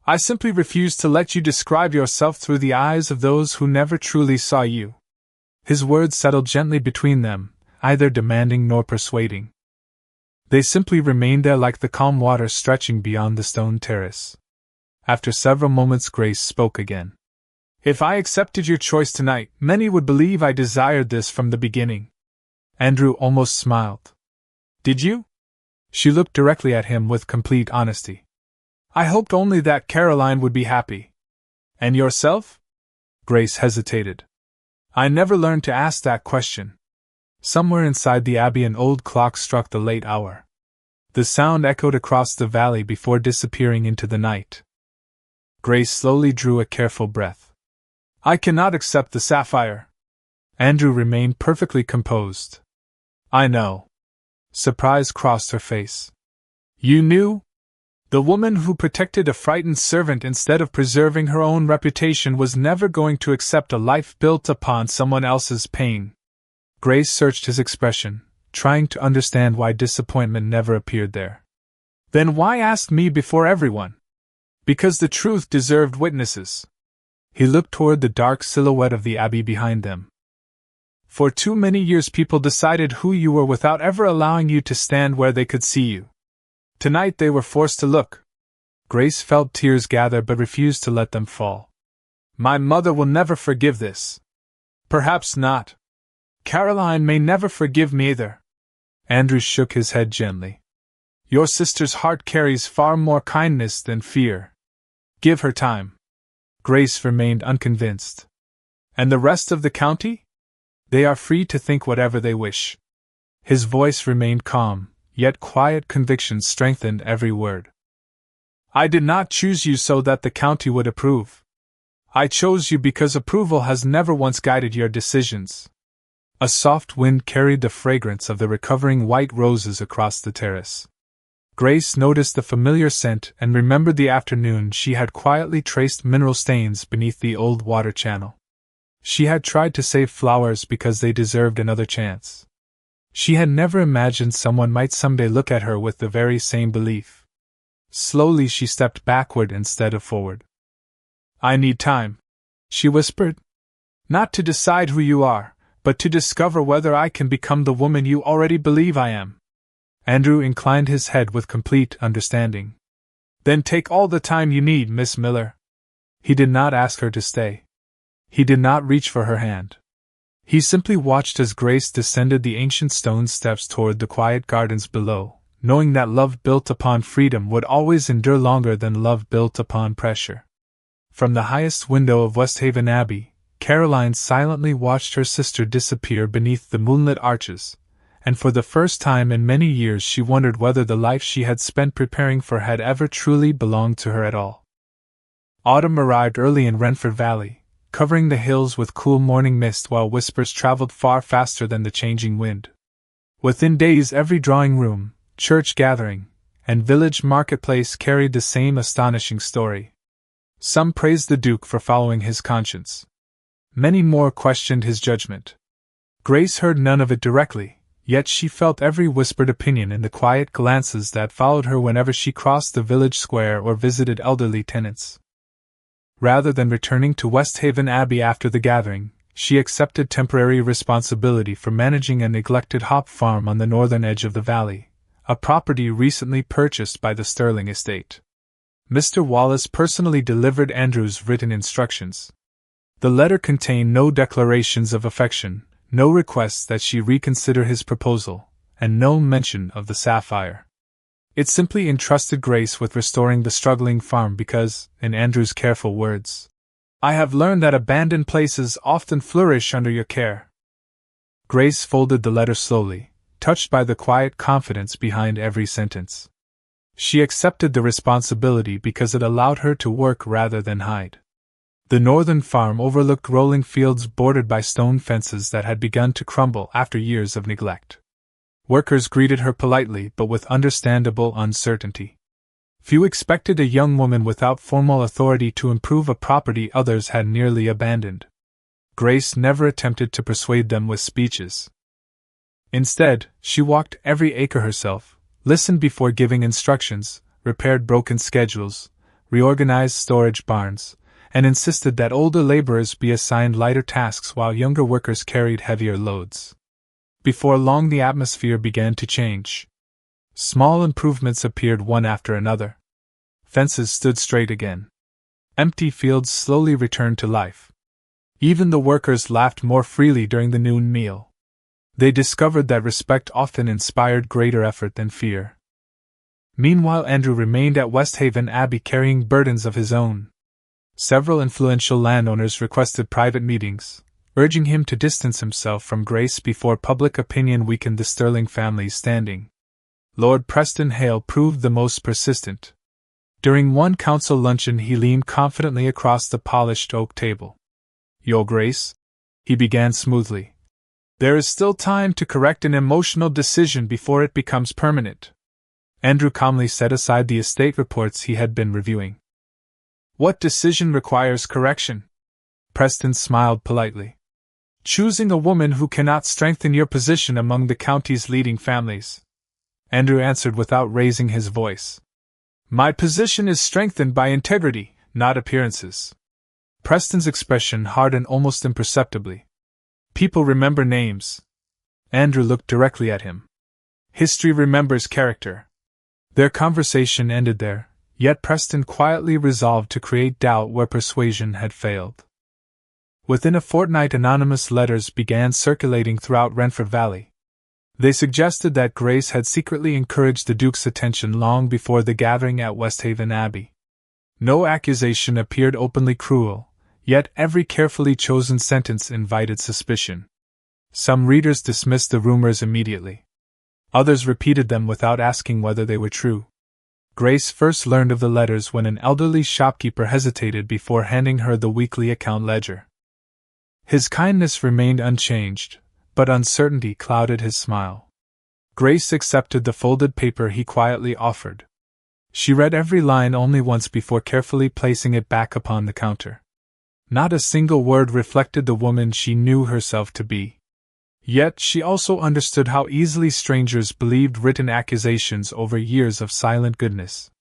I simply refuse to let you describe yourself through the eyes of those who never truly saw you. His words settled gently between them, neither demanding nor persuading. They simply remained there like the calm water stretching beyond the stone terrace. After several moments Grace spoke again. If I accepted your choice tonight, many would believe I desired this from the beginning. Andrew almost smiled. Did you? She looked directly at him with complete honesty. I hoped only that Caroline would be happy. And yourself? Grace hesitated. I never learned to ask that question. Somewhere inside the abbey an old clock struck the late hour. The sound echoed across the valley before disappearing into the night. Grace slowly drew a careful breath. I cannot accept the sapphire. Andrew remained perfectly composed. I know. Surprise crossed her face. You knew? The woman who protected a frightened servant instead of preserving her own reputation was never going to accept a life built upon someone else's pain. Grace searched his expression, trying to understand why disappointment never appeared there. Then why ask me before everyone? Because the truth deserved witnesses. He looked toward the dark silhouette of the abbey behind them. For too many years people decided who you were without ever allowing you to stand where they could see you. Tonight they were forced to look. Grace felt tears gather but refused to let them fall. My mother will never forgive this. Perhaps not. Caroline may never forgive me either. Andrew shook his head gently. Your sister's heart carries far more kindness than fear. Give her time. Grace remained unconvinced. And the rest of the county? They are free to think whatever they wish. His voice remained calm, yet quiet conviction strengthened every word. I did not choose you so that the county would approve. I chose you because approval has never once guided your decisions. A soft wind carried the fragrance of the recovering white roses across the terrace. Grace noticed the familiar scent and remembered the afternoon she had quietly traced mineral stains beneath the old water channel. She had tried to save flowers because they deserved another chance. She had never imagined someone might someday look at her with the very same belief. Slowly she stepped backward instead of forward. I need time, she whispered. Not to decide who you are, but to discover whether I can become the woman you already believe I am. Andrew inclined his head with complete understanding. Then take all the time you need, Miss Miller. He did not ask her to stay. He did not reach for her hand. He simply watched as Grace descended the ancient stone steps toward the quiet gardens below, knowing that love built upon freedom would always endure longer than love built upon pressure. From the highest window of Westhaven Abbey, Caroline silently watched her sister disappear beneath the moonlit arches, and for the first time in many years she wondered whether the life she had spent preparing for had ever truly belonged to her at all. Autumn arrived early in Renford Valley, covering the hills with cool morning mist while whispers traveled far faster than the changing wind. Within days every drawing room, church gathering, and village marketplace carried the same astonishing story. Some praised the Duke for following his conscience. Many more questioned his judgment. Grace heard none of it directly, yet she felt every whispered opinion in the quiet glances that followed her whenever she crossed the village square or visited elderly tenants. Rather than returning to Westhaven Abbey after the gathering, she accepted temporary responsibility for managing a neglected hop farm on the northern edge of the valley, a property recently purchased by the Sterling estate. Mr. Wallace personally delivered Andrew's written instructions. The letter contained no declarations of affection, no requests that she reconsider his proposal, and no mention of the sapphire. It simply entrusted Grace with restoring the struggling farm because, in Andrew's careful words, I have learned that abandoned places often flourish under your care. Grace folded the letter slowly, touched by the quiet confidence behind every sentence. She accepted the responsibility because it allowed her to work rather than hide. The northern farm overlooked rolling fields bordered by stone fences that had begun to crumble after years of neglect. Workers greeted her politely but with understandable uncertainty. Few expected a young woman without formal authority to improve a property others had nearly abandoned. Grace never attempted to persuade them with speeches. Instead, she walked every acre herself, listened before giving instructions, repaired broken schedules, reorganized storage barns, and insisted that older laborers be assigned lighter tasks while younger workers carried heavier loads. Before long the atmosphere began to change. Small improvements appeared one after another. Fences stood straight again. Empty fields slowly returned to life. Even the workers laughed more freely during the noon meal. They discovered that respect often inspired greater effort than fear. Meanwhile Andrew remained at Westhaven Abbey carrying burdens of his own. Several influential landowners requested private meetings, urging him to distance himself from Grace before public opinion weakened the Sterling family's standing. Lord Preston Hale proved the most persistent. During one council luncheon he leaned confidently across the polished oak table. "Your Grace," he began smoothly, "there is still time to correct an emotional decision before it becomes permanent." Andrew calmly set aside the estate reports he had been reviewing. "What decision requires correction?" Preston smiled politely. "Choosing a woman who cannot strengthen your position among the county's leading families," Andrew answered without raising his voice. "My position is strengthened by integrity, not appearances." Preston's expression hardened almost imperceptibly. "People remember names." Andrew looked directly at him. "History remembers character." Their conversation ended there, yet Preston quietly resolved to create doubt where persuasion had failed. Within a fortnight, anonymous letters began circulating throughout Renfrew Valley. They suggested that Grace had secretly encouraged the Duke's attention long before the gathering at Westhaven Abbey. No accusation appeared openly cruel, yet every carefully chosen sentence invited suspicion. Some readers dismissed the rumors immediately. Others repeated them without asking whether they were true. Grace first learned of the letters when an elderly shopkeeper hesitated before handing her the weekly account ledger. His kindness remained unchanged, but uncertainty clouded his smile. Grace accepted the folded paper he quietly offered. She read every line only once before carefully placing it back upon the counter. Not a single word reflected the woman she knew herself to be. Yet she also understood how easily strangers believed written accusations over years of silent goodness.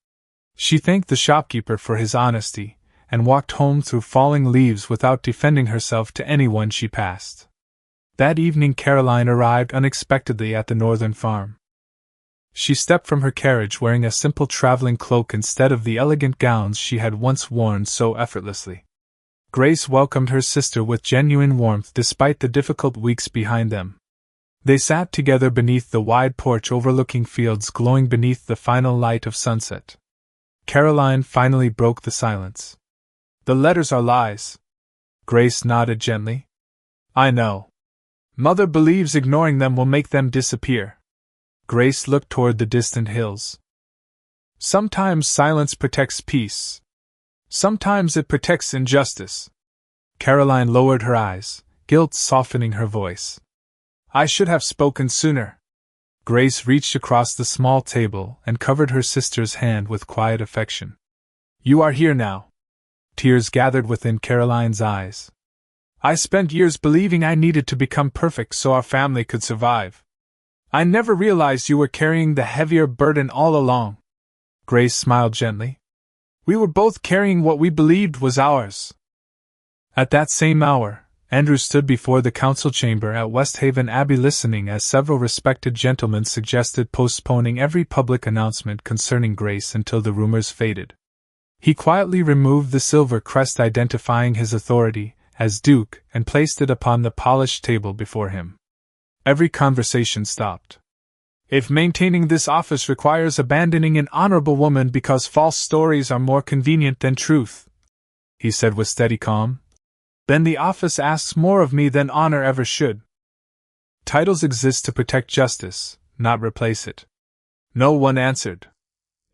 She thanked the shopkeeper for his honesty, and walked home through falling leaves without defending herself to anyone she passed. That evening Caroline arrived unexpectedly at the northern farm. She stepped from her carriage wearing a simple traveling cloak instead of the elegant gowns she had once worn so effortlessly. Grace welcomed her sister with genuine warmth despite the difficult weeks behind them. They sat together beneath the wide porch overlooking fields glowing beneath the final light of sunset. Caroline finally broke the silence. "The letters are lies." Grace nodded gently. "I know. Mother believes ignoring them will make them disappear." Grace looked toward the distant hills. "Sometimes silence protects peace. Sometimes it protects injustice." Caroline lowered her eyes, guilt softening her voice. "I should have spoken sooner." Grace reached across the small table and covered her sister's hand with quiet affection. "You are here now." Tears gathered within Caroline's eyes. "I spent years believing I needed to become perfect so our family could survive. I never realized you were carrying the heavier burden all along." Grace smiled gently. "We were both carrying what we believed was ours." At that same hour, Andrew stood before the council chamber at Westhaven Abbey listening as several respected gentlemen suggested postponing every public announcement concerning Grace until the rumors faded. He quietly removed the silver crest identifying his authority as Duke and placed it upon the polished table before him. Every conversation stopped. "If maintaining this office requires abandoning an honorable woman because false stories are more convenient than truth," he said with steady calm, "then the office asks more of me than honor ever should. Titles exist to protect justice, not replace it." No one answered.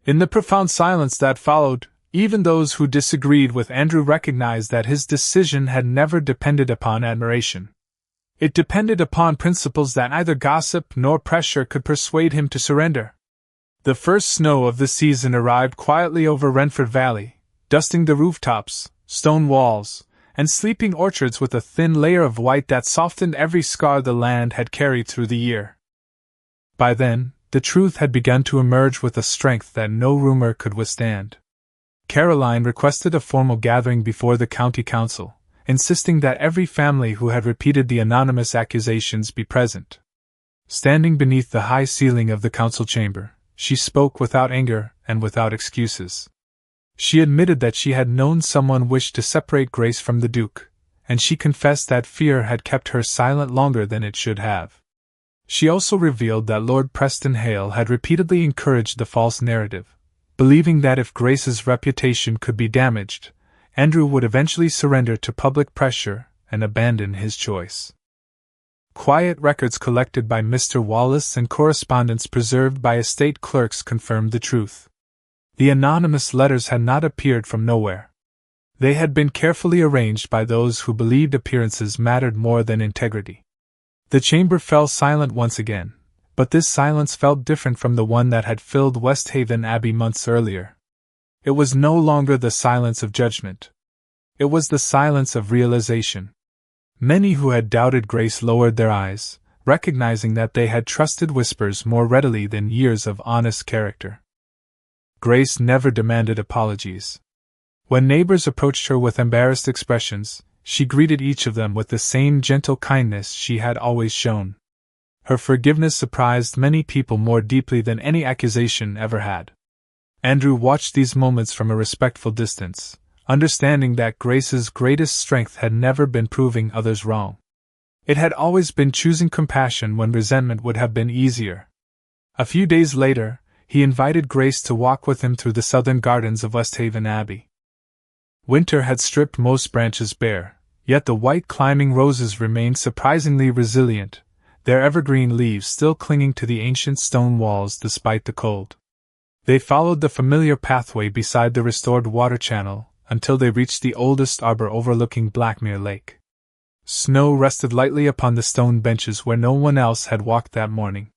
In the profound silence that followed, even those who disagreed with Andrew recognized that his decision had never depended upon admiration. It depended upon principles that neither gossip nor pressure could persuade him to surrender. The first snow of the season arrived quietly over Renfrew Valley, dusting the rooftops, stone walls, and sleeping orchards with a thin layer of white that softened every scar the land had carried through the year. By then, the truth had begun to emerge with a strength that no rumor could withstand. Caroline requested a formal gathering before the county council, insisting that every family who had repeated the anonymous accusations be present. Standing beneath the high ceiling of the council chamber, she spoke without anger and without excuses. She admitted that she had known someone wished to separate Grace from the Duke, and she confessed that fear had kept her silent longer than it should have. She also revealed that Lord Preston Hale had repeatedly encouraged the false narrative, believing that if Grace's reputation could be damaged, Andrew would eventually surrender to public pressure and abandon his choice. Quiet records collected by Mr. Wallace and correspondence preserved by estate clerks confirmed the truth. The anonymous letters had not appeared from nowhere. They had been carefully arranged by those who believed appearances mattered more than integrity. The chamber fell silent once again, but this silence felt different from the one that had filled Westhaven Abbey months earlier. It was no longer the silence of judgment. It was the silence of realization. Many who had doubted Grace lowered their eyes, recognizing that they had trusted whispers more readily than years of honest character. Grace never demanded apologies. When neighbors approached her with embarrassed expressions, she greeted each of them with the same gentle kindness she had always shown. Her forgiveness surprised many people more deeply than any accusation ever had. Andrew watched these moments from a respectful distance, understanding that Grace's greatest strength had never been proving others wrong. It had always been choosing compassion when resentment would have been easier. A few days later, he invited Grace to walk with him through the southern gardens of Westhaven Abbey. Winter had stripped most branches bare, yet the white climbing roses remained surprisingly resilient, their evergreen leaves still clinging to the ancient stone walls despite the cold. They followed the familiar pathway beside the restored water channel, until they reached the oldest arbor overlooking Blackmere Lake. Snow rested lightly upon the stone benches where no one else had walked that morning.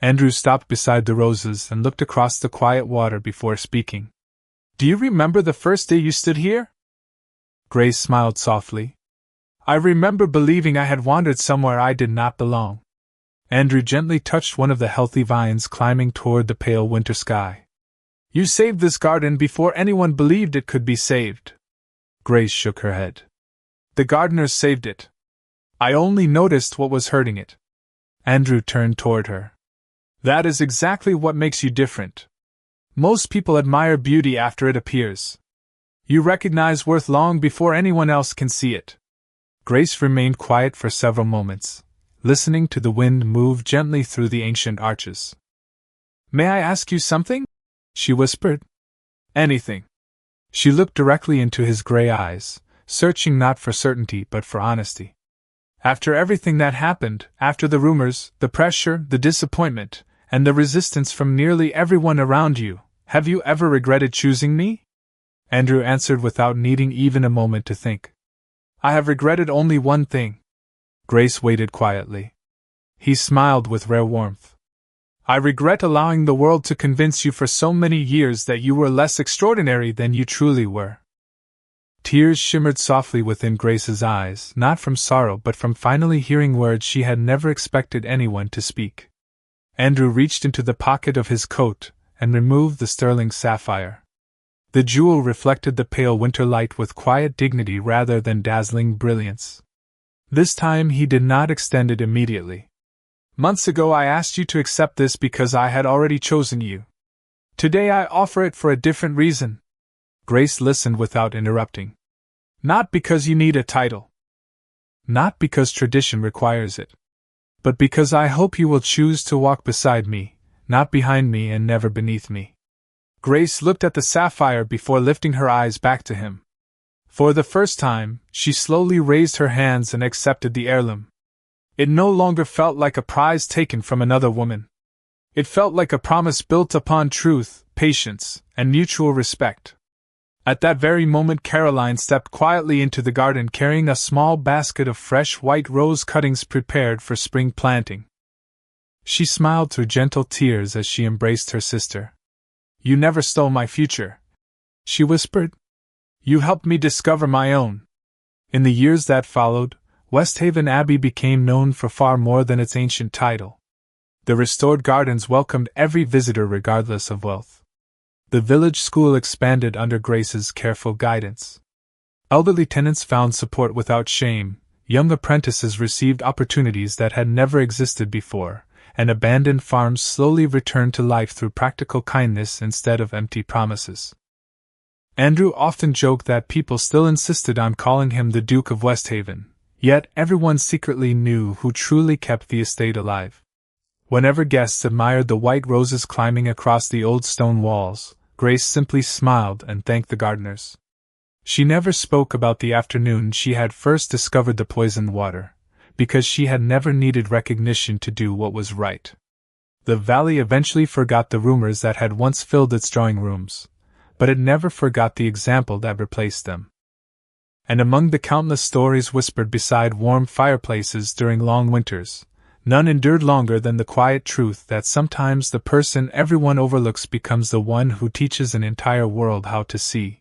Andrew stopped beside the roses and looked across the quiet water before speaking. "Do you remember the first day you stood here?" Grace smiled softly. "I remember believing I had wandered somewhere I did not belong." Andrew gently touched one of the healthy vines climbing toward the pale winter sky. "You saved this garden before anyone believed it could be saved." Grace shook her head. "The gardeners saved it. I only noticed what was hurting it." Andrew turned toward her. "That is exactly what makes you different. Most people admire beauty after it appears. You recognize worth long before anyone else can see it." Grace remained quiet for several moments, listening to the wind move gently through the ancient arches. "May I ask you something?" she whispered. "Anything." She looked directly into his gray eyes, searching not for certainty but for honesty. "After everything that happened, after the rumors, the pressure, the disappointment, and the resistance from nearly everyone around you, have you ever regretted choosing me?" Andrew answered without needing even a moment to think. "I have regretted only one thing." Grace waited quietly. He smiled with rare warmth. "I regret allowing the world to convince you for so many years that you were less extraordinary than you truly were." Tears shimmered softly within Grace's eyes, not from sorrow but from finally hearing words she had never expected anyone to speak. Andrew reached into the pocket of his coat and removed the sterling sapphire. The jewel reflected the pale winter light with quiet dignity rather than dazzling brilliance. This time he did not extend it immediately. "Months ago I asked you to accept this because I had already chosen you. Today I offer it for a different reason." Grace listened without interrupting. "Not because you need a title. Not because tradition requires it. But because I hope you will choose to walk beside me, not behind me and never beneath me." Grace looked at the sapphire before lifting her eyes back to him. For the first time, she slowly raised her hands and accepted the heirloom. It no longer felt like a prize taken from another woman. It felt like a promise built upon truth, patience, and mutual respect. At that very moment Caroline stepped quietly into the garden carrying a small basket of fresh white rose cuttings prepared for spring planting. She smiled through gentle tears as she embraced her sister. "You never stole my future," she whispered. "You helped me discover my own." In the years that followed, Westhaven Abbey became known for far more than its ancient title. The restored gardens welcomed every visitor regardless of wealth. The village school expanded under Grace's careful guidance. Elderly tenants found support without shame, young apprentices received opportunities that had never existed before, and abandoned farms slowly returned to life through practical kindness instead of empty promises. Andrew often joked that people still insisted on calling him the Duke of Westhaven, yet everyone secretly knew who truly kept the estate alive. Whenever guests admired the white roses climbing across the old stone walls, Grace simply smiled and thanked the gardeners. She never spoke about the afternoon she had first discovered the poisoned water, because she had never needed recognition to do what was right. The valley eventually forgot the rumors that had once filled its drawing rooms, but it never forgot the example that replaced them. And among the countless stories whispered beside warm fireplaces during long winters, none endured longer than the quiet truth that sometimes the person everyone overlooks becomes the one who teaches an entire world how to see.